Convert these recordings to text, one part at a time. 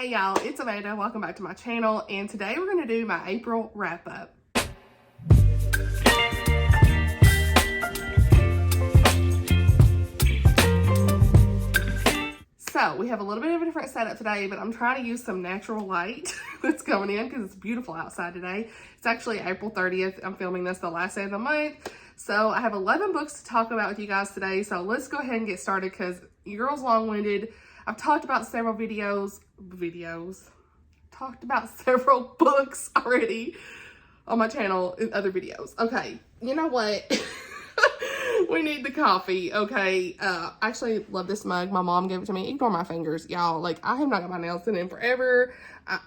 Hey y'all, it's Amanda. Welcome back to my channel, and today we're going to do my April wrap up. So we have a little bit of a different setup today, but I'm trying to use some natural light that's coming in because it's beautiful outside today. It's actually April 30th. I'm filming this the last day of the month. So I have 11 books to talk about with you guys today. So let's go ahead and get started because your girl's long-winded. I've talked about several talked about several books already on my channel in other videos. Okay, you know what? We need the coffee, okay? I actually love this mug. My mom gave it to me. Ignore my fingers, y'all. Like, I have not got my nails done in forever. I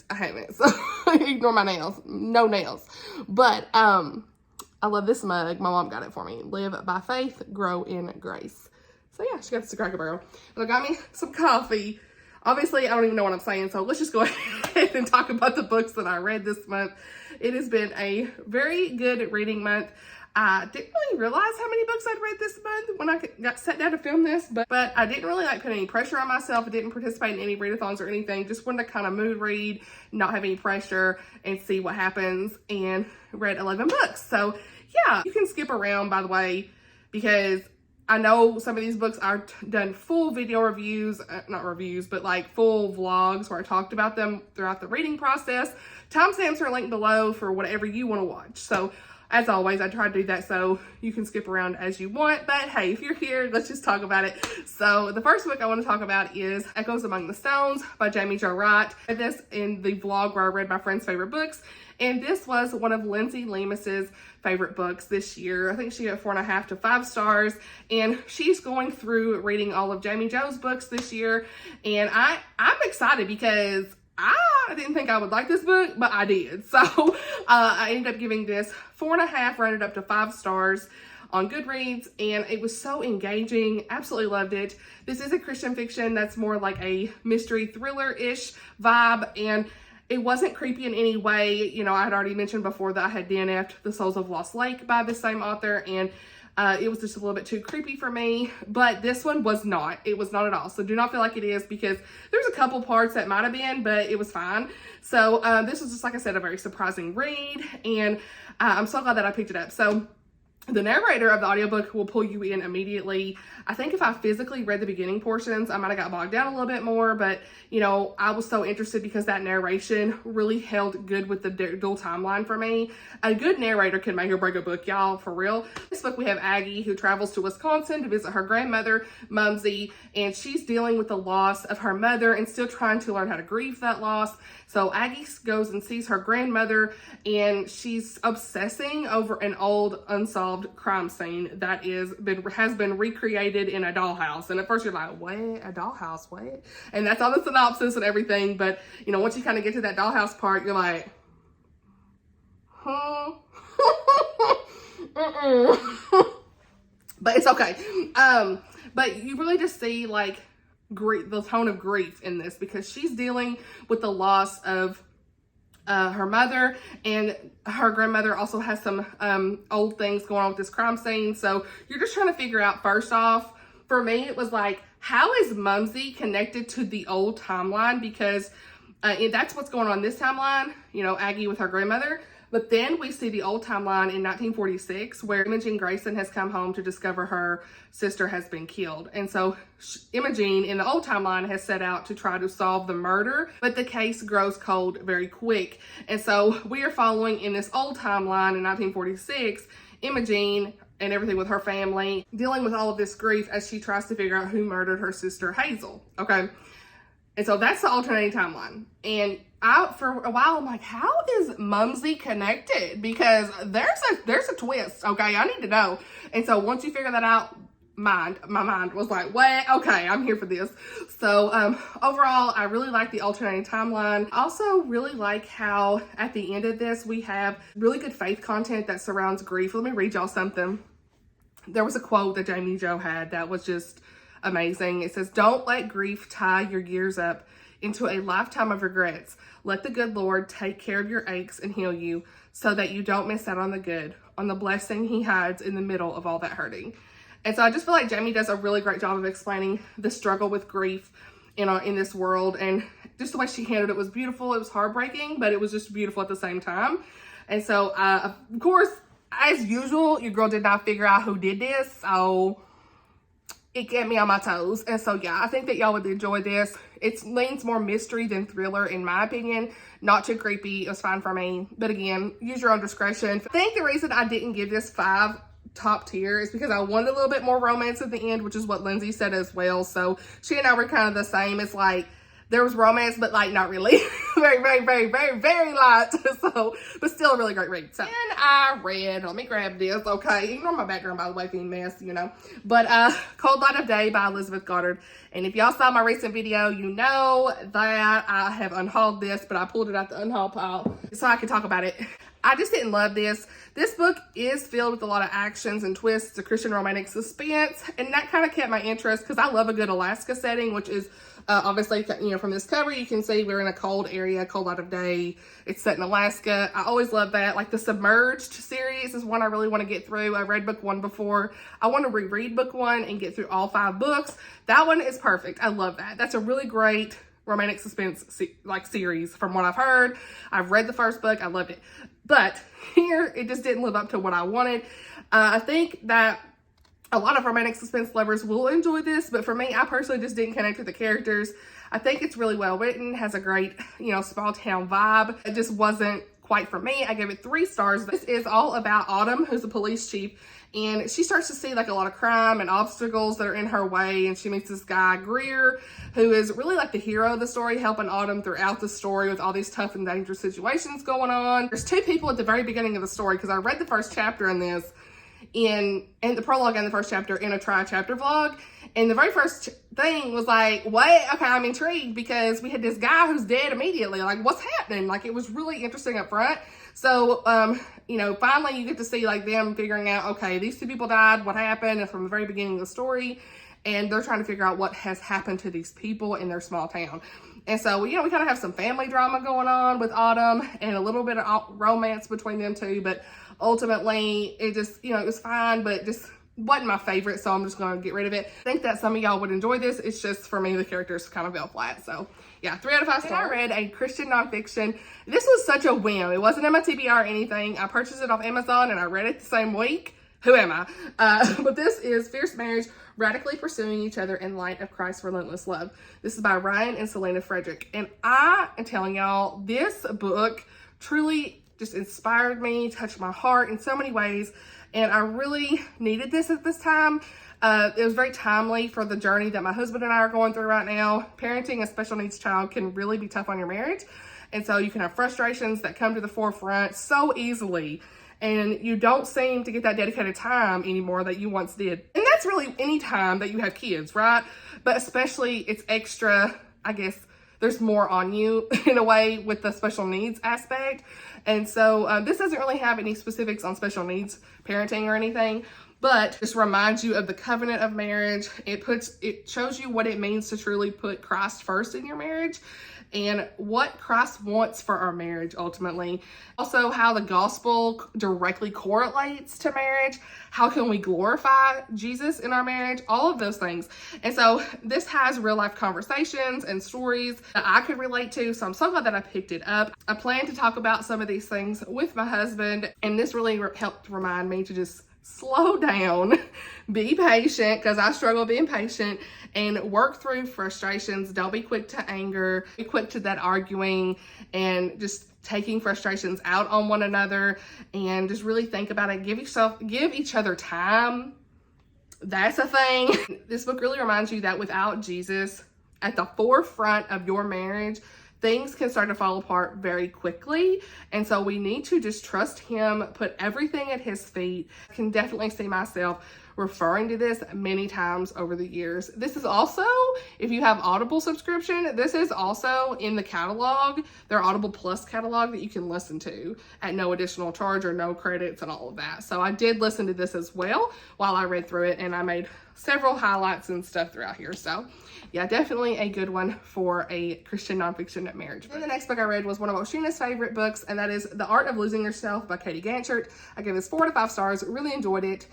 haven't, so ignore my nails. No nails. But, I love this mug. My mom got it for me. Live by faith, grow in grace. So yeah, she got this to Cracker Barrel. And I got me some coffee. Obviously, I don't even know what I'm saying, so let's just go ahead and talk about the books that I read this month. It has been a very good reading month. I didn't really realize how many books I'd read this month when I got sat down to film this, but I didn't really put any pressure on myself. I didn't participate in any readathons or anything. Just wanted to kind of mood read, not have any pressure, and see what happens, and read 11 books. So yeah, you can skip around, by the way, because I know some of these books I've done full video reviews, not reviews, but like full vlogs where I talked about them throughout the reading process. Timestamps are linked below for whatever you want to watch. So as always, I try to do that so you can skip around as you want. But hey, if you're here, let's just talk about it. So the first book I want to talk about is Echoes Among the Stones by Jamie Jo Wright. I did this in the vlog where I read my friend's favorite books. And this was one of Lindsay Lemus's favorite books this year. I think she got 4.5 to 5 stars. And she's going through reading all of Jamie Jo's books this year. And I'm excited because I didn't think I would like this book, but I did. So I ended up giving this 4.5, rounded up to 5 stars on Goodreads, and it was so engaging. Absolutely loved it. This is a Christian fiction that's more like a mystery thriller-ish vibe, and it wasn't creepy in any way. You know, I had already mentioned before that I had DNF'd The Souls of Lost Lake by the same author, and it was just a little bit too creepy for me, but this one was not. It was not at all. So do not feel like it is, because there's a couple parts that might have been, but it was fine. So this was just, like I said, a very surprising read, and I'm so glad that I picked it up. So the narrator of the audiobook will pull you in immediately. I think if I physically read the beginning portions, I might have got bogged down a little bit more, but you know, I was so interested because that narration really held good with the dual timeline for me. A good narrator can make or break a book, y'all, for real. This book, we have Aggie, who travels to Wisconsin to visit her grandmother, Mumsy, and she's dealing with the loss of her mother and still trying to learn how to grieve that loss. So Aggie goes and sees her grandmother, and she's obsessing over an old unsolved crime scene that has been recreated in a dollhouse. And at first you're like, what? A dollhouse? What? And that's all the synopsis and everything. But you know, once you kind of get to that dollhouse part, you're like, but it's okay. But you really just see like grief, the tone of grief in this, because she's dealing with the loss of her mother, and her grandmother also has some old things going on with this crime scene. So you're just trying to figure out, first off, for me, it was like, how is Mumsy connected to the old timeline? Because that's what's going on in this timeline, you know, Aggie with her grandmother. But then we see the old timeline in 1946, where Imogene Grayson has come home to discover her sister has been killed. And so Imogene in the old timeline has set out to try to solve the murder, but the case grows cold very quick. And so we are following in this old timeline in 1946, Imogene and everything with her family, dealing with all of this grief as she tries to figure out who murdered her sister Hazel, okay? And so that's the alternating timeline. And for a while, I'm like, how is Mumsy connected? Because there's a twist, okay? I need to know. And so once you figure that out, my mind was like, what? Okay, I'm here for this. So overall, I really like the alternating timeline. I also really like how at the end of this, we have really good faith content that surrounds grief. Let me read y'all something. There was a quote that Jamie Jo had that was just amazing. It says, "Don't let grief tie your years up into a lifetime of regrets. Let the good Lord take care of your aches and heal you so that you don't miss out on the good, on the blessing he hides in the middle of all that hurting." And so I just feel like Jamie does a really great job of explaining the struggle with grief in this world. And just the way she handled it was beautiful. It was heartbreaking, but it was just beautiful at the same time. And so, of course, as usual, your girl did not figure out who did this, so it kept me on my toes. And so, yeah, I think that y'all would enjoy this. It leans more mystery than thriller, in my opinion. Not too creepy. It was fine for me. But again, use your own discretion. I think the reason I didn't give this 5 top tier is because I wanted a little bit more romance at the end, which is what Lindsay said as well. So she and I were kind of the same. It's like, there was romance, but like not really. Very, very, very, very, very light. So, but still a really great read. So, and I read, let me grab this, okay. Ignore my background, by the way, being mess, you know. But Cold Light of Day by Elizabeth Goddard. And if y'all saw my recent video, you know that I have unhauled this, but I pulled it out the unhaul pile so I could talk about it. I just didn't love this. This book is filled with a lot of actions and twists, a Christian romantic suspense, and that kind of kept my interest because I love a good Alaska setting, which is obviously, you know, from this cover, you can see we're in a cold area, Cold Light of Day. It's set in Alaska. I always love that. Like the Submerged series is one I really want to get through. I read book 1 before. I want to reread book 1 and get through all 5 books. That one is perfect. I love that. That's a really great romantic suspense series from what I've heard. I've read the first book. I loved it. But here, it just didn't live up to what I wanted. I think that a lot of romantic suspense lovers will enjoy this, but for me, I personally just didn't connect with the characters. I think it's really well written, has a great, you know, small town vibe. It just wasn't quite for me. I gave it 3 stars. This is all about Autumn, who's a police chief, and she starts to see like a lot of crime and obstacles that are in her way, and she meets this guy, Greer, who is really like the hero of the story, helping Autumn throughout the story with all these tough and dangerous situations going on. There's 2 people at the very beginning of the story, because I read the first chapter in this, in the prologue and the first chapter in a tri-chapter vlog, and the very first thing was like, what? Okay, I'm intrigued because we had this guy who's dead immediately. Like, what's happening? Like, it was really interesting up front. So, you know, finally you get to see like them figuring out, okay, these 2 people died, what happened, and from the very beginning of the story, and they're trying to figure out what has happened to these people in their small town. And so, you know, we kind of have some family drama going on with Autumn and a little bit of romance between them 2, but ultimately it just, you know, it was fine, but just wasn't my favorite, so I'm just going to get rid of it. I think that some of y'all would enjoy this. It's just, for me, the characters kind of fell flat. So, yeah, 3 out of 5 stars. I read a Christian nonfiction. This was such a whim. It wasn't in my TBR or anything. I purchased it off Amazon, and I read it the same week. Who am I? But this is Fierce Marriage, Radically Pursuing Each Other in Light of Christ's Relentless Love. This is by Ryan and Selena Frederick. And I am telling y'all, this book truly just inspired me, touched my heart in so many ways. And I really needed this at this time. It was very timely for the journey that my husband and I are going through right now. Parenting a special needs child can really be tough on your marriage. And so you can have frustrations that come to the forefront so easily. And you don't seem to get that dedicated time anymore that you once did. And that's really any time that you have kids, right? But especially it's extra, I guess, there's more on you in a way with the special needs aspect. And so this doesn't really have any specifics on special needs parenting or anything, but just reminds you of the covenant of marriage. It shows you what it means to truly put Christ first in your marriage and what Christ wants for our marriage ultimately. Also, how the gospel directly correlates to marriage. How can we glorify Jesus in our marriage? All of those things. And so this has real life conversations and stories that I could relate to. So I'm so glad that I picked it up. I plan to talk about some of these things with my husband, and this really helped remind me to just slow down, be patient, because I struggle being patient, and work through frustrations. Don't be quick to anger, be quick to that arguing, and just taking frustrations out on one another, and just really think about it. Give each other time. That's a thing. This book really reminds you that without Jesus at the forefront of your marriage, things can start to fall apart very quickly. And so we need to just trust him, put everything at his feet. I can definitely see myself referring to this many times over the years. This is also, if you have Audible subscription, this is also in the catalog, their Audible Plus catalog that you can listen to at no additional charge or no credits and all of that. So I did listen to this as well while I read through it, and I made several highlights and stuff throughout here. So yeah, definitely a good one for a Christian nonfiction marriage book. Then the next book I read was one of Oshina's favorite books, and that is The Art of Losing Yourself by Katie Ganchert. I gave this 4 to 5 stars. Really enjoyed it.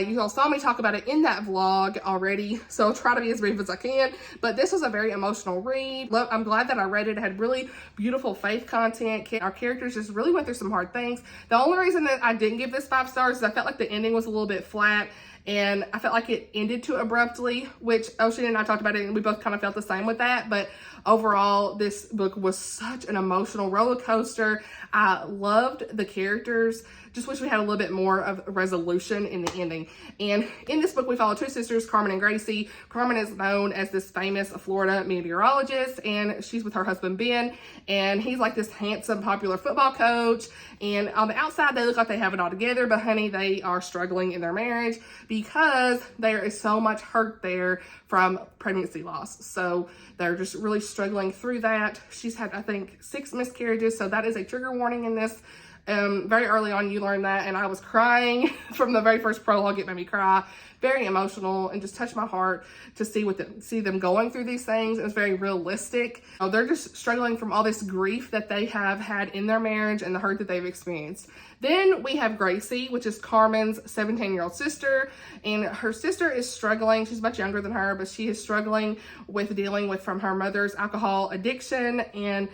You all saw me talk about it in that vlog already, so I'll try to be as brief as I can. But this was a very emotional read. I'm glad that I read it. It had really beautiful faith content. Our characters just really went through some hard things. The only reason that I didn't give this 5 stars is I felt like the ending was a little bit flat. And I felt like it ended too abruptly, which Ocean and I talked about it, and we both kind of felt the same with that. But overall, this book was such an emotional roller coaster. I loved the characters. Just wish we had a little bit more of resolution in the ending. And in this book, we follow 2 sisters, Carmen and Gracie. Carmen is known as this famous Florida meteorologist, and she's with her husband, Ben. And he's like this handsome, popular football coach. And on the outside, they look like they have it all together, but honey, they are struggling in their marriage because there is so much hurt there from pregnancy loss. So they're just really struggling through that. She's had, I think, 6 miscarriages. So that is a trigger warning in this. Very early on, you learn that, and I was crying from the very first prologue. It made me cry. Very emotional and just touched my heart to see them going through these things. It was very realistic. They're just struggling from all this grief that they have had in their marriage and the hurt that they've experienced. Then we have Gracie, which is Carmen's 17-year-old sister, and her sister is struggling. She's much younger than her, but she is struggling with dealing with from her mother's alcohol addiction, and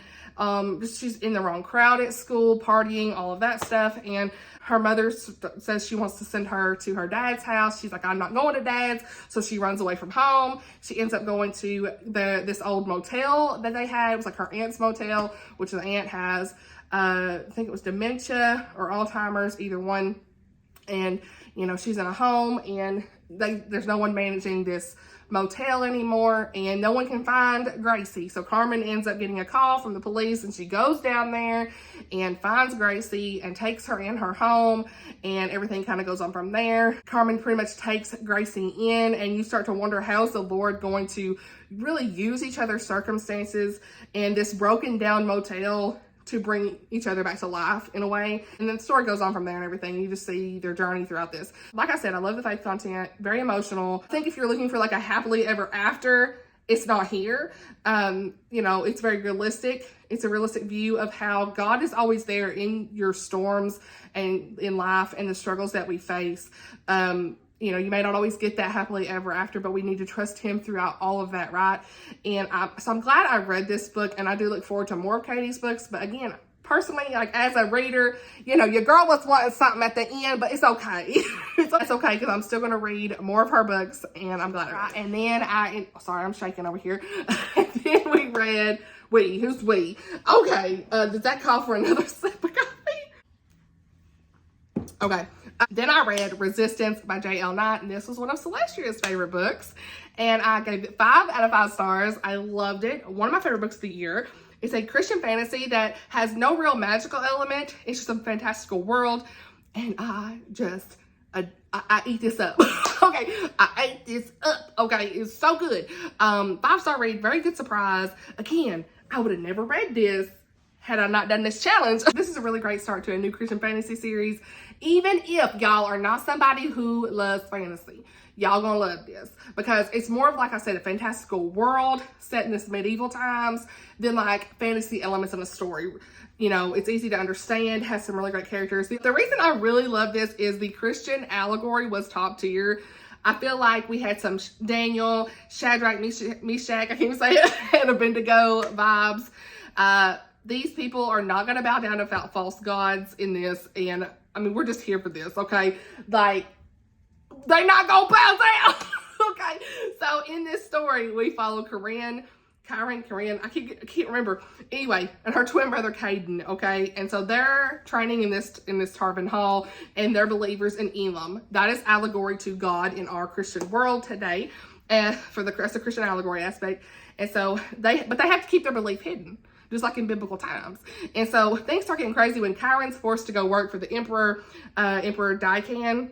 she's in the wrong crowd at school, partying, all of that stuff. And her mother says she wants to send her to her dad's house. She's like, I'm not going to dad's. So she runs away from home. She ends up going to this old motel that they had. It was like her aunt's motel, which the aunt has, I think it was dementia or Alzheimer's, either one. And, you know, she's in a home, and there's no one managing this motel anymore, and no one can find Gracie. So Carmen ends up getting a call from the police, and she goes down there and finds Gracie and takes her in her home, and everything kind of goes on from there. Carmen pretty much takes Gracie in, and you start to wonder, how's the Lord going to really use each other's circumstances in this broken down motel to bring each other back to life in a way. And then the story goes on from there and everything. You just see their journey throughout this. Like I said, I love the faith content, very emotional. I think if you're looking for like a happily ever after, it's not here. You know, it's very realistic. It's a realistic view of how God is always there in your storms and in life and the struggles that we face. You know, you may not always get that happily ever after, but we need to trust him throughout all of that, right? And so I'm glad I read this book, and I do look forward to more of Katie's books. But again, personally, like as a reader, you know, your girl was wanting something at the end, but it's okay. It's okay, because I'm still going to read more of her books, and I'm glad I read. And then sorry, I'm shaking over here. And then we read, who's we? Okay, does that call for another sip of coffee? Okay. Then I read Resistance by J.L. Knight, and this was one of Celestia's favorite books, and I gave it 5 out of 5 stars. I loved it. One of my favorite books of the year. It's a Christian fantasy that has no real magical element. It's just a fantastical world, and I eat this up. Okay, I ate this up. Okay, it's so good. 5-star read, very good surprise. Again, I would have never read this had I not done this challenge. This is a really great start to a new Christian fantasy series. Even if y'all are not somebody who loves fantasy, y'all gonna love this, because it's more of, like I said, a fantastical world set in this medieval times than like fantasy elements in a story. You know, it's easy to understand, has some really great characters. The reason I really love this is the Christian allegory was top tier. I feel like we had some Daniel, Shadrach, Meshach, I can't even say it, and Abednego vibes. These people are not going to bow down to false gods in this. And I mean, we're just here for this, okay? Like, they're not going to bow down, okay? So in this story, we follow Corinne, I can't remember. Anyway, and her twin brother, Caden, okay? And so they're training in this Tarvin Hall, and they're believers in Elam. That is allegory to God in our Christian world today, for the Christian allegory aspect. And so they have to keep their belief hidden, just like in biblical times. And so things start getting crazy when Chiron's forced to go work for the Emperor Dican,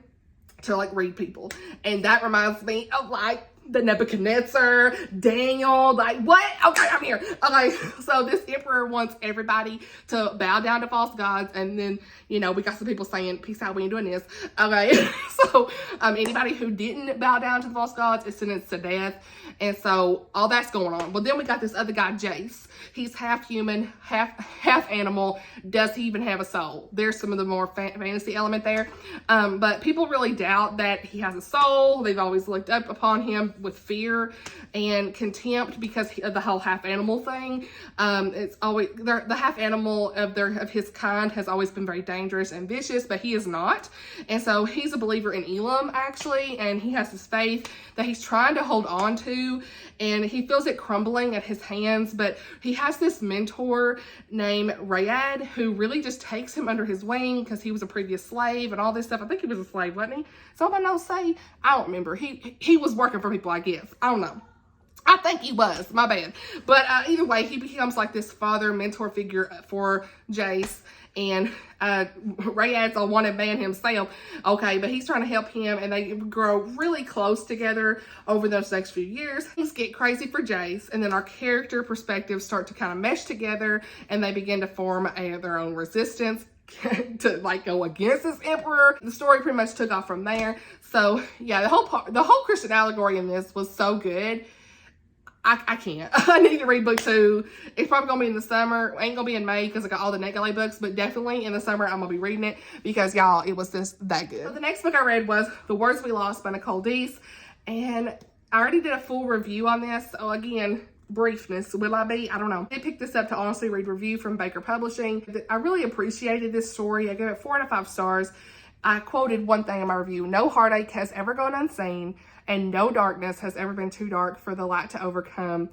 to like read people. And that reminds me of like the Nebuchadnezzar, Daniel, like what? Okay, I'm here. Okay, so this emperor wants everybody to bow down to false gods, and then, you know, we got some people saying, peace out, we ain't doing this. Okay, so anybody who didn't bow down to the false gods is sentenced to death, and so all that's going on. Well, then we got this other guy, Jace. He's half human, half animal. Does he even have a soul? There's some of the more fantasy element there, but people really doubt that he has a soul. They've always looked up upon him with fear and contempt because of the whole half animal thing. It's always the half animal of his kind has always been very dangerous and vicious, but he is not. And so he's a believer in Elam, actually, and he has this faith that he's trying to hold on to, and he feels it crumbling at his hands. But he has this mentor named Rayad who really just takes him under his wing because he was a previous slave and all this stuff. I think he was a slave, wasn't he? Somebody knows say? I don't remember. He was working for people, I guess. I don't know. I think he was, my bad. But either way, he becomes like this father mentor figure for Jace, and Rayad's a wanted man himself. Okay, but he's trying to help him, and they grow really close together over those next few years. Things get crazy for Jace, and then our character perspectives start to kind of mesh together, and they begin to form their own resistance to like go against this emperor. The story pretty much took off from there. So yeah, the whole Christian allegory in this was so good. I can't. I need to read book 2. It's probably gonna be in the summer. Ain't gonna be in May because I got all the Nicole books, but definitely in the summer I'm gonna be reading it because y'all, it was just that good. So the next book I read was The Words We Lost by Nicole Deese, and I already did a full review on this. So again, briefness, will I be? I don't know. I picked this up to honestly read review from Baker Publishing. I really appreciated this story. I gave it 4 out of 5 stars. I quoted one thing in my review: no heartache has ever gone unseen, and no darkness has ever been too dark for the light to overcome.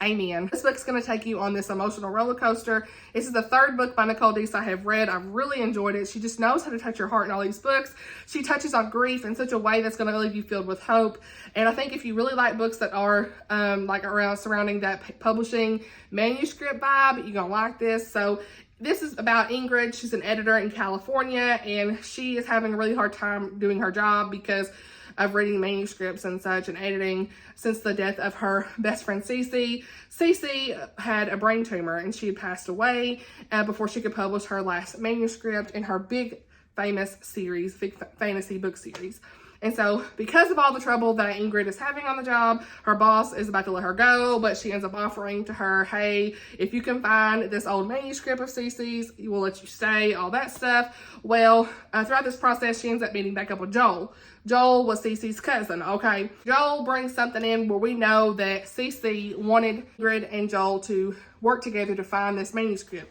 Amen. This book's going to take you on this emotional roller coaster. This is the 3rd book by Nicole Deese I have read. I've really enjoyed it. She just knows how to touch your heart in all these books. She touches on grief in such a way that's going to leave you filled with hope. And I think if you really like books that are like around surrounding that publishing manuscript vibe, you're going to like this. So this is about Ingrid. She's an editor in California, and she is having a really hard time doing her job because of reading manuscripts and such and editing since the death of her best friend Cece. Cece had a brain tumor, and she had passed away before she could publish her last manuscript in her big famous series, big fantasy book series. And so because of all the trouble that Ingrid is having on the job, her boss is about to let her go, but she ends up offering to her, hey, if you can find this old manuscript of Cece's, we'll let you stay, all that stuff. Well, throughout this process, she ends up meeting back up with Joel. Joel was Cece's cousin, okay? Joel brings something in where we know that Cece wanted Ingrid and Joel to work together to find this manuscript.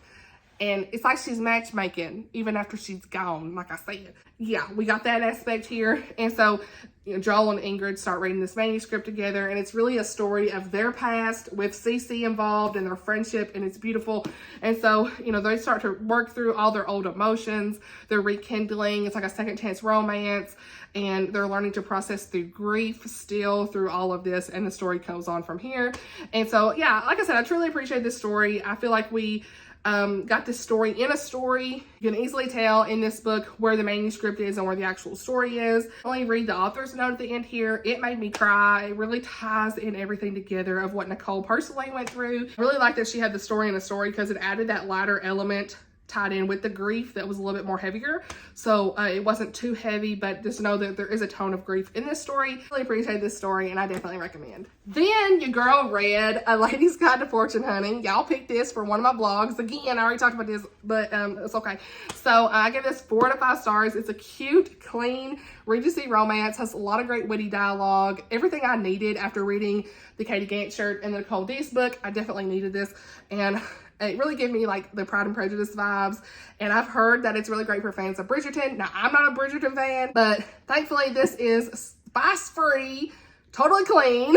And it's like she's matchmaking even after she's gone, like I said. Yeah, we got that aspect here. And so, you know, Joel and Ingrid start reading this manuscript together, and it's really a story of their past with Cece involved and their friendship, and it's beautiful. And so, you know, they start to work through all their old emotions. They're rekindling. It's like a second chance romance, and they're learning to process through grief still through all of this, and the story goes on from here. And so, yeah, like I said, I truly appreciate this story. I feel like we got this story in a story. You can easily tell in this book where the manuscript is and where the actual story is. Only read the author's note at the end here. It made me cry. It really ties in everything together of what Nicole personally went through. I really like that she had the story in a story because it added that lighter element tied in with the grief that was a little bit more heavier. So it wasn't too heavy, but just know that there is a tone of grief in this story. Really appreciate this story, and I definitely recommend. Then your girl read A Lady's Guide to Fortune Hunting. Y'all picked this for one of my blogs. Again, I already talked about this, but it's okay. So I give this 4 out of 5 stars. It's a cute, clean Regency romance. Has a lot of great witty dialogue. Everything I needed after reading the Katie Gantt and the Nicole Deese book. I definitely needed this, and it really gave me like the Pride and Prejudice vibes. And I've heard that it's really great for fans of Bridgerton. Now, I'm not a Bridgerton fan, but thankfully this is spice-free, totally clean.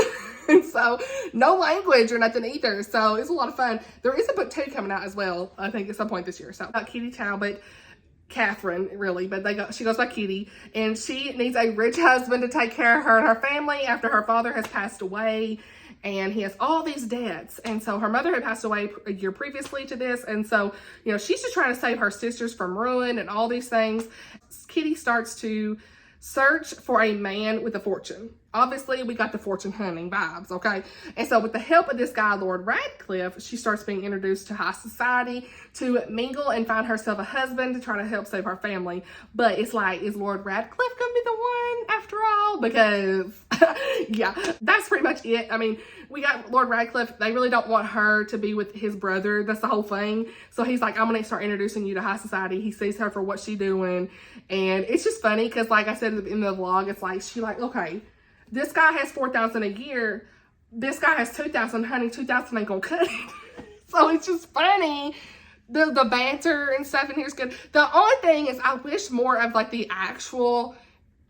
And so no language or nothing either. So it's a lot of fun. There is a book 2 coming out as well, I think at some point this year. So about Kitty Talbot, Catherine, really, but she goes by Kitty, and she needs a rich husband to take care of her and her family after her father has passed away. And he has all these debts. And so her mother had passed away a year previously to this. And so, you know, she's just trying to save her sisters from ruin and all these things. Kitty starts to search for a man with a fortune. Obviously, we got the fortune hunting vibes, okay? And so with the help of this guy, Lord Radcliffe, she starts being introduced to high society to mingle and find herself a husband to try to help save her family. But it's like, is Lord Radcliffe gonna be the one after all? Because, yeah, that's pretty much it. I mean, we got Lord Radcliffe. They really don't want her to be with his brother. That's the whole thing. So he's like, I'm gonna start introducing you to high society. He sees her for what she's doing. And it's just funny because, like I said in the vlog, it's like, she like, okay, this guy has $4,000 a year. This guy has $2,000. Honey, $2,000 ain't gonna cut it. So it's just funny. The banter and stuff in here is good. The only thing is, I wish more of like the actual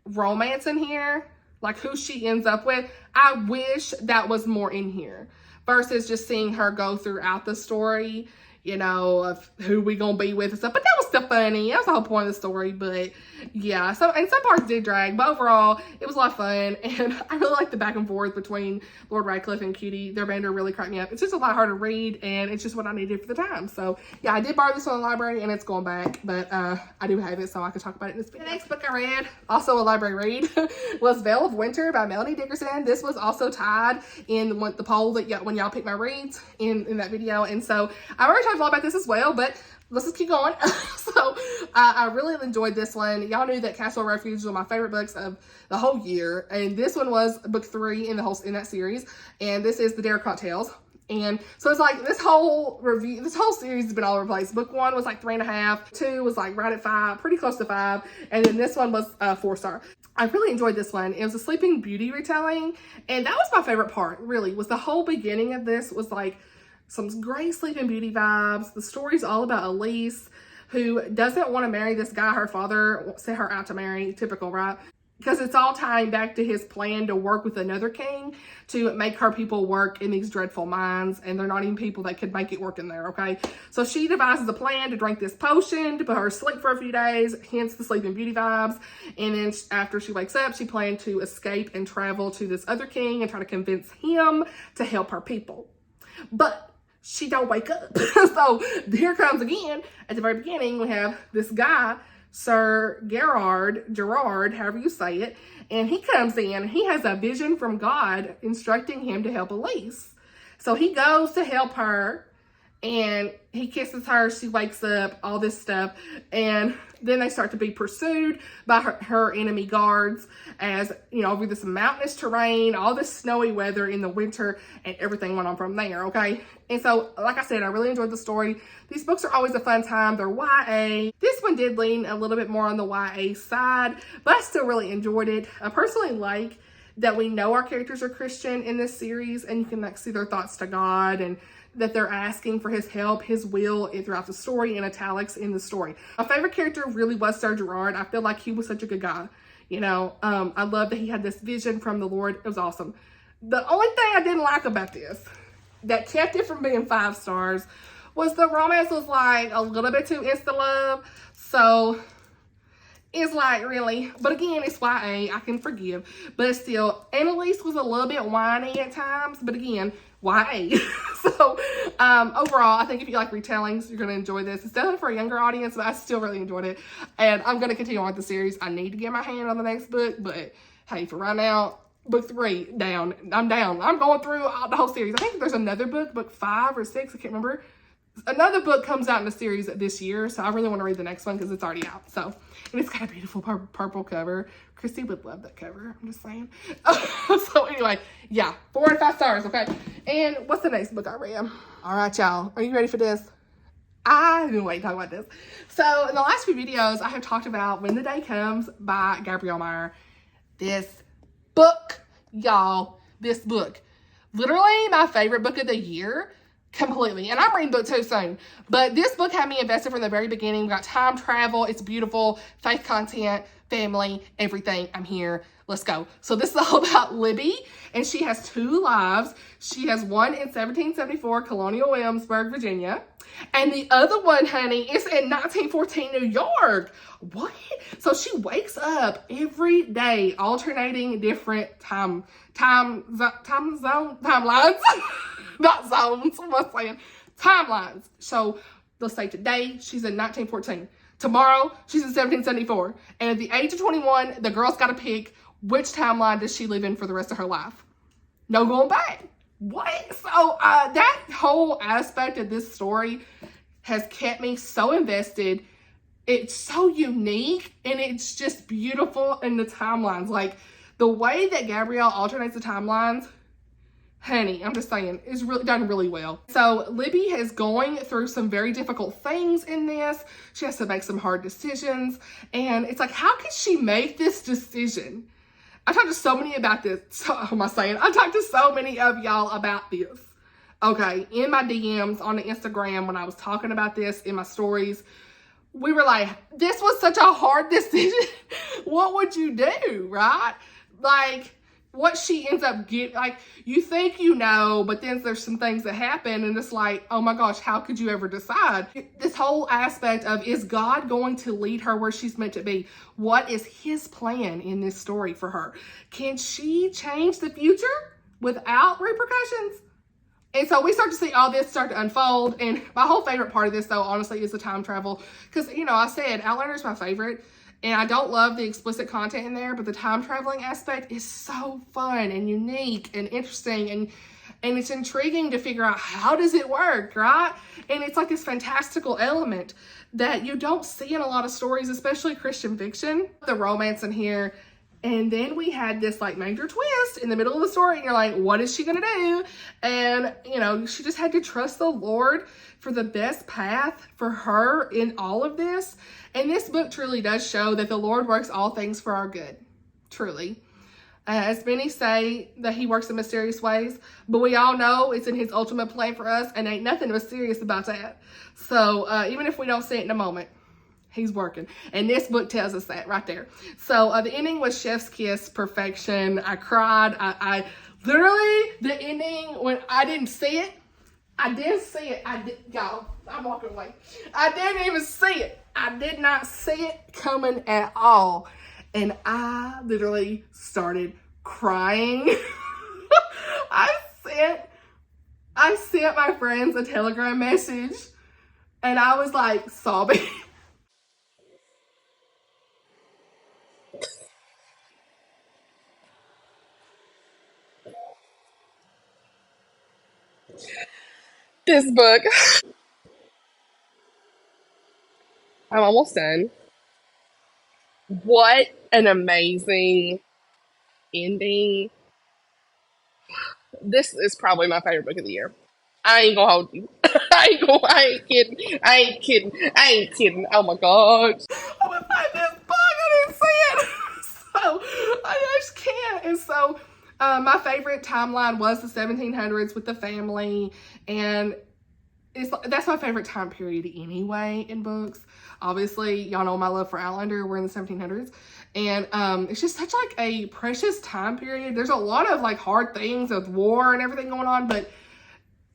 romance in here, like who she ends up with. I wish that was more in here versus just seeing her go throughout the story, you know, of who we gonna be with and stuff. But that was still funny. That was the whole point of the story. But yeah, and some parts did drag, but overall it was a lot of fun. And I really like the back and forth between Lord Radcliffe and Cutie. Their banter really cracked me up. It's just a lot harder to read, and it's just what I needed for the time. So yeah, I did borrow this from the library and it's going back, but I do have it, so I could talk about it in this video. The next book I read, also a library read, was Veil of Winter by Melanie Dickerson. This was also tied in the poll that when y'all picked my reads in that video. And so I already talked a lot about this as well, but let's just keep going. So I really enjoyed this one. Y'all knew that Castle Refuge was one of my favorite books of the whole year, and this one was book 3 in that series, and this is The Dare Cocktails. And so it's like this whole series has been all over the place. Book 1 was like 3.5, 2 was like right at 5, pretty close to 5, and then this one was 4-star. I really enjoyed this one. It was a Sleeping Beauty retelling, and that was my favorite part, really, was the whole beginning of this was like some great Sleeping Beauty vibes. The story's all about Elise, who doesn't want to marry this guy her father set her out to marry. Typical, right? Because it's all tying back to his plan to work with another king to make her people work in these dreadful mines, and they're not even people that could make it work in there, okay? So she devises a plan to drink this potion to put her to sleep for a few days, hence the Sleeping Beauty vibes. And then after she wakes up, she planned to escape and travel to this other king and try to convince him to help her people. But she don't wake up. So here comes again, at the very beginning, we have this guy, Sir Gerard, however you say it, and he comes in, he has a vision from God instructing him to help Elise. So he goes to help her, and he kisses her, she wakes up, all this stuff, and then they start to be pursued by her enemy guards as, you know, over this mountainous terrain, all this snowy weather in the winter, and everything went on from there, okay? And so, like I said, I really enjoyed the story. These books are always a fun time. They're YA. This one did lean a little bit more on the YA side, but I still really enjoyed it. I personally like that we know our characters are Christian in this series, and you can like see their thoughts to God, and that they're asking for his help, his will throughout the story, in italics in the story. My favorite character really was Sir Gerard. I feel like he was such a good guy. You know, I love that he had this vision from the Lord. It was awesome. The only thing I didn't like about this that kept it from being 5 stars was the romance was like a little bit too insta love. So it's like, really, but again, it's YA, I can forgive, but still, Annalise was a little bit whiny at times, but again, YA. So overall, I think if you like retellings, you're going to enjoy this. It's definitely for a younger audience, but I still really enjoyed it, and I'm going to continue on with the series. I need to get my hand on the next book, but hey, for right now, book 3 down. I'm down. I'm going through the whole series. I think there's another book 5 or 6, I can't remember. Another book comes out in the series this year, so I really want to read the next one because it's already out. So, and it's got a beautiful purple cover. Christy would love that cover, I'm just saying. So anyway, yeah, 4 and 5 stars, okay? And what's the next book I read? All right, y'all, are you ready for this? I've been waiting to talk about this. So in the last few videos, I have talked about When the Day Comes by Gabrielle Meyer. This book, y'all, this book, literally my favorite book of the year. Completely. And I'm reading book 2 soon. But this book had me invested from the very beginning. We got time travel. It's beautiful. Faith content, family, everything. I'm here. Let's go. So this is all about Libby. And she has 2 lives. She has one in 1774, Colonial Williamsburg, Virginia. And the other one, honey, is in 1914, New York. What? So she wakes up every day, alternating different timelines. Not zones, what's saying? Timelines. So let's say today she's in 1914. Tomorrow she's in 1774. And at the age of 21, the girl's got to pick which timeline does she live in for the rest of her life? No going back. What? So that whole aspect of this story has kept me so invested. It's so unique and it's just beautiful in the timelines. Like the way that Gabrielle alternates the timelines, honey, I'm just saying, is really done really well. So Libby is going through some very difficult things in this. She has to make some hard decisions. And it's like, how could she make this decision? I talked to so many about this. I talked to so many of y'all about this. Okay, in my DMs on the Instagram when I was talking about this in my stories, we were like, this was such a hard decision. What would you do, right? Like, what she ends up getting, like, you think you know, but then there's some things that happen and it's like, oh my gosh, how could you ever decide? This whole aspect of, is God going to lead her where she's meant to be? What is his plan in this story for her? Can she change the future without repercussions? And so we start to see all this start to unfold. And my whole favorite part of this, though, honestly, is the time travel. Because, you know, I said Outlander is my favorite. And I don't love the explicit content in there, but the time traveling aspect is so fun and unique and interesting. And it's intriguing to figure out, how does it work, right? And it's like this fantastical element that you don't see in a lot of stories, especially Christian fiction. The romance in here. And then we had this like major twist in the middle of the story and you're like, what is she gonna do? And you know, she just had to trust the Lord for the best path for her in all of this. And this book truly does show that the Lord works all things for our good, truly. As many say that he works in mysterious ways, but we all know it's in his ultimate plan for us and ain't nothing mysterious about that. So even if we don't see it in a moment, he's working. And this book tells us that right there. So the ending was chef's kiss, perfection. I cried. I literally, the ending, when I didn't see it, y'all, I'm walking away. I didn't even see it. I did not see it coming at all. And I literally started crying. I sent my friends a Telegram message and I was like sobbing. This book. I'm almost done. What an amazing ending. This is probably my favorite book of the year. I ain't gonna hold you. I ain't kidding. Oh my gosh. I'm gonna find this book. I didn't see it. So I just can't. And so my favorite timeline was the 1700s with the family, and that's my favorite time period anyway in books. Obviously, y'all know my love for Outlander. We're in the 1700s. And it's just such like a precious time period. There's a lot of like hard things with war and everything going on, but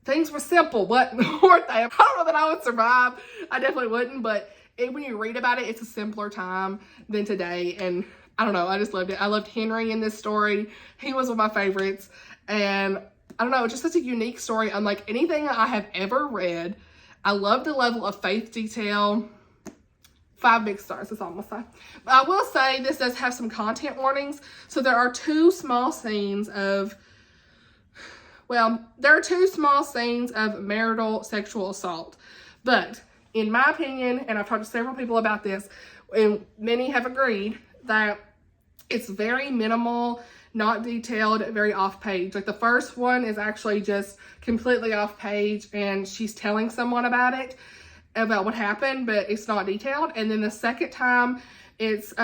things were simple, weren't they? I don't know that I would survive. I definitely wouldn't, but when you read about it, it's a simpler time than today. And I don't know, I just loved it. I loved Henry in this story. He was one of my favorites. And I don't know, just such a unique story, unlike anything I have ever read. I love the level of faith detail. 5 big stars, that's all I'm gonna say. But I will say this does have some content warnings. So there are 2 small scenes of, marital sexual assault. But in my opinion, and I've talked to several people about this, and many have agreed that it's very minimal, not detailed, very off page. Like the first one is actually just completely off page and she's telling someone about it, about what happened, but it's not detailed. And then the second time it's,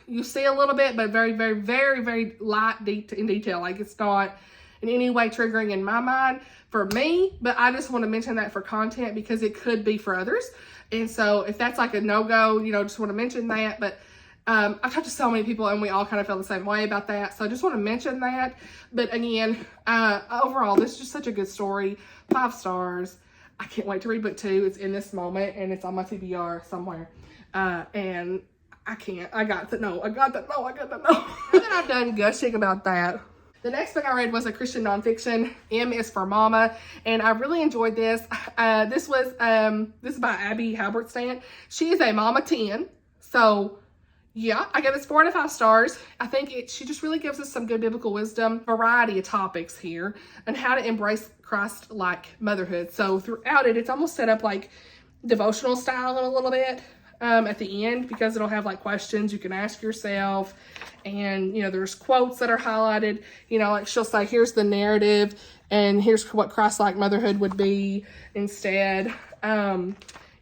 you see a little bit, but very, very, very, very light in detail. Like it's not in any way triggering in my mind for me, but I just want to mention that for content because it could be for others. And so if that's like a no-go, you know, just want to mention that. But I've talked to so many people and we all kind of feel the same way about that. So I just want to mention that. But again, overall, this is just such a good story. 5 stars. I can't wait to read book 2. It's in this moment and it's on my TBR somewhere. And I can't. I got to know. Now that I've done gushing about that, the next book I read was a Christian nonfiction. M is for Mama, and I really enjoyed this. This is by Abby Halbertstam. She is a Mama 10, so Yeah, I give this 4 out of 5 stars. I think she just really gives us some good biblical wisdom, variety of topics here, and how to embrace Christ-like motherhood. So throughout it, it's almost set up like devotional style a little bit at the end, because it'll have like questions you can ask yourself. And, you know, there's quotes that are highlighted, you know, like she'll say, here's the narrative and here's what Christ-like motherhood would be instead.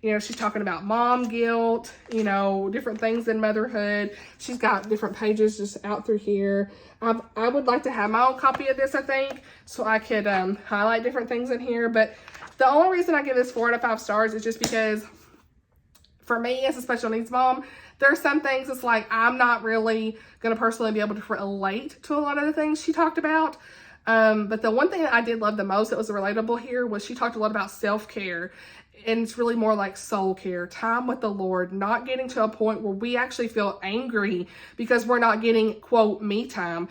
You know, she's talking about mom guilt, you know, different things in motherhood. She's got different pages just out through here. I would like to have my own copy of this, I think, so I could highlight different things in here. But the only reason I give this 4 out of 5 stars is just because for me as a special needs mom, there are some things it's like I'm not really going to personally be able to relate to a lot of the things she talked about. But the one thing that I did love the most that was relatable here was she talked a lot about self-care. And it's really more like soul care, time with the Lord, not getting to a point where we actually feel angry because we're not getting, quote, me time.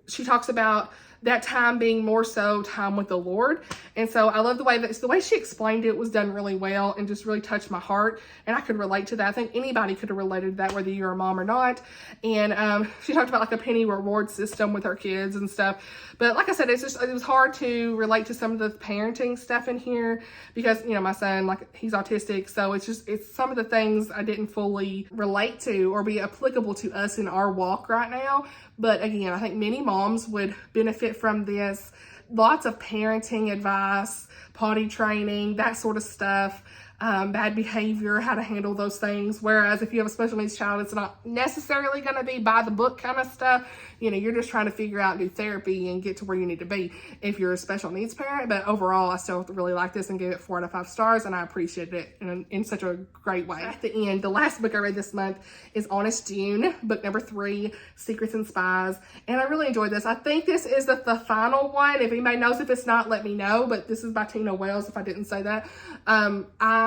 She talks about that time being more so time with the Lord. And so I love the way she explained it was done really well and just really touched my heart. And I could relate to that. I think anybody could have related to that, whether you're a mom or not. And she talked about like a penny reward system with her kids and stuff. But like I said, it was hard to relate to some of the parenting stuff in here because, you know, my son, like, he's autistic. So it's some of the things I didn't fully relate to or be applicable to us in our walk right now. But again, I think many moms would benefit from this. Lots of parenting advice, potty training, that sort of stuff. Bad behavior, how to handle those things. Whereas if you have a special needs child, it's not necessarily going to be by the book kind of stuff. You know, you're just trying to figure out, do therapy and get to where you need to be if you're a special needs parent. But overall, I still really like this and gave it 4 out of 5 stars, and I appreciated it in such a great way. At the end, the last book I read this month is Honest June, book number 3, Secrets and Spies. And I really enjoyed this. I think this is the final one. If anybody knows, if it's not, let me know. But this is by Tina Wells, if I didn't say that.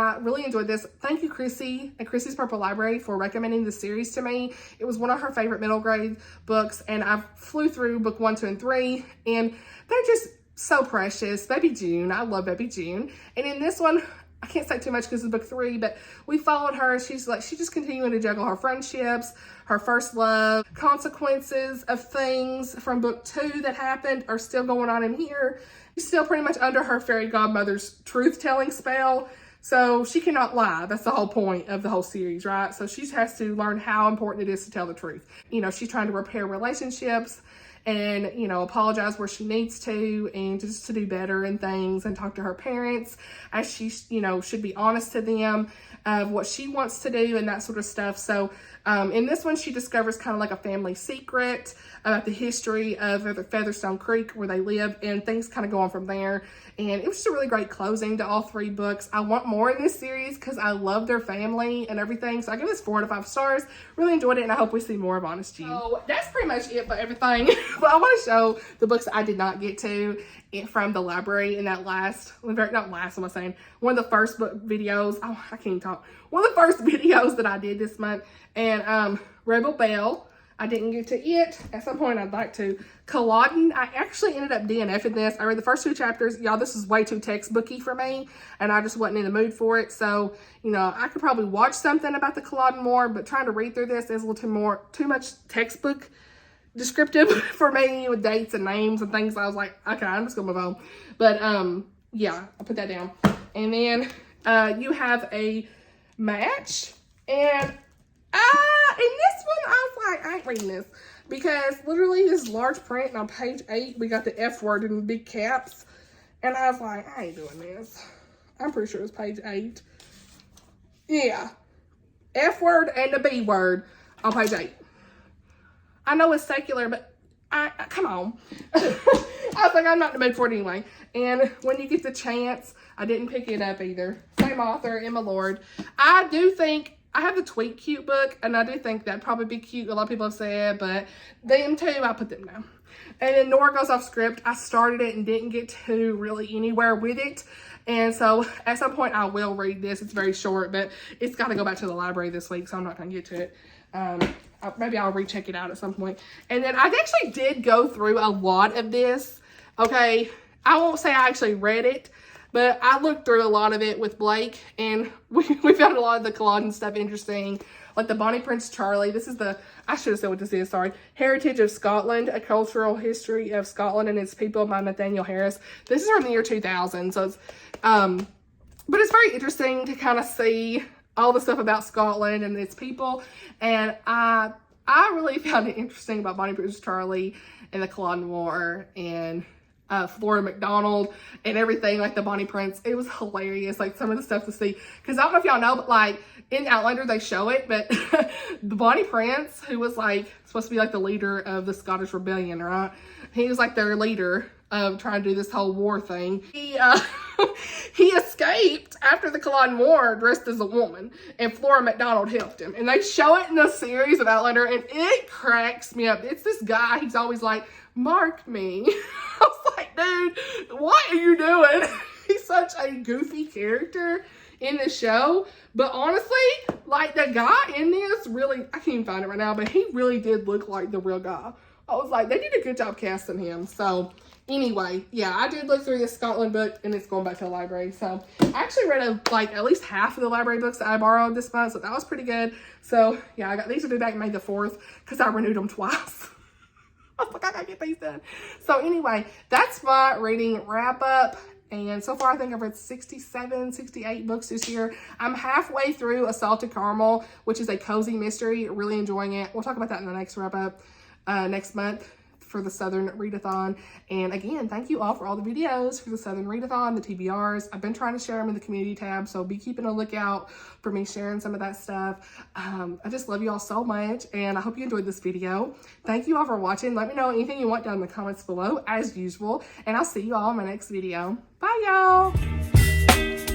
I really enjoyed this. Thank you, Chrissy and Chrissy's Purple Library, for recommending this series to me. It was one of her favorite middle grade books, and I flew through book 1, 2, and 3, and they're just so precious. Baby June, I love Baby June. And in this one, I can't say too much because it's book 3, but we followed her. She's just continuing to juggle her friendships, her first love, consequences of things from book 2 that happened are still going on in here. She's still pretty much under her fairy godmother's truth-telling spell. So she cannot lie. That's the whole point of the whole series, right? So she has to learn how important it is to tell the truth. You know, she's trying to repair relationships and, you know, apologize where she needs to and just to do better and things and talk to her parents as she, you know, should be honest to them of what she wants to do and that sort of stuff. So in this one, she discovers kind of like a family secret about the history of Featherstone Creek where they live, and things kind of go on from there. And it was just a really great closing to all 3 books. I want more in this series because I love their family and everything. So I give this 4 out of 5 stars. Really enjoyed it, and I hope we see more of Honest June. So that's pretty much it for everything. But I want to show the books I did not get to from the library in that one of the first book videos. Oh, I can't talk. One of the first videos that I did this month. And Rebel Belle, I didn't get to it. At some point, I'd like to. Culloden, I actually ended up DNFing this. I read the first 2 chapters. Y'all, this is way too textbooky for me, and I just wasn't in the mood for it. So, you know, I could probably watch something about the Culloden more, but trying to read through this is a little too much textbook descriptive for me with dates and names and things. I was like, okay, I'm just gonna move on. But yeah, I'll put that down. And then you have a match, and in this one, I was like, I ain't reading this. Because literally this large print, and on page 8, we got the F word in big caps. And I was like, I ain't doing this. I'm pretty sure it's page 8. Yeah. F word and the B word on page 8. I know it's secular, but come on. I was like, I'm not in the mood for it anyway. And when you get the chance, I didn't pick it up either. Same author, Emma Lord. I do think I have the Tweet Cute book, and I do think that'd probably be cute. A lot of people have said, but them too, I put them down. And then Nora Goes Off Script. I started it and didn't get to really anywhere with it. And so at some point I will read this. It's very short, but it's got to go back to the library this week, so I'm not going to get to it. Maybe I'll recheck it out at some point. And then I actually did go through a lot of this. Okay, I won't say I actually read it, But I looked through a lot of it with Blake, and we found a lot of the Culloden stuff interesting. Like the Bonnie Prince Charlie. This is the, I should have said what this is, sorry. Heritage of Scotland, A Cultural History of Scotland and Its People by Nathaniel Harris. This is from the year 2000. So it's, but it's very interesting to kind of see all the stuff about Scotland and its people. And I really found it interesting about Bonnie Prince Charlie and the Culloden War and Flora McDonald and everything, like the Bonnie Prince. It was hilarious, like some of the stuff to see. Because I don't know if y'all know, but like in Outlander they show it, but the Bonnie Prince, who was like supposed to be like the leader of the Scottish Rebellion, right? He was like their leader of trying to do this whole war thing. He escaped after the Culloden War dressed as a woman, and Flora McDonald helped him. And they show it in the series of Outlander, and it cracks me up. It's this guy, he's always like, mark me. I was like, dude, what are you doing? He's such a goofy character in the show. But honestly, like the guy in this really, I can't even find it right now, but he really did look like the real guy. I was like, they did a good job casting him. So anyway, yeah, I did look through this Scotland book, and it's going back to the library. So I actually read like at least half of the library books that I borrowed this month, so that was pretty good. So yeah, I got these to be back May the 4th because I renewed them twice. I was like, I gotta get these done. So anyway, that's my reading wrap up. And so far, I think I've read 67, 68 books this year. I'm halfway through Assaulted Caramel, which is a cozy mystery. Really enjoying it. We'll talk about that in the next wrap up next month for the Southern Readathon. And again, thank you all for all the videos for the Southern Readathon, the TBRs. I've been trying to share them in the community tab, so be keeping a lookout for me sharing some of that stuff. I just love you all so much, and I hope you enjoyed this video. Thank you all for watching. Let me know anything you want down in the comments below, as usual, and I'll see you all in my next video. Bye, y'all.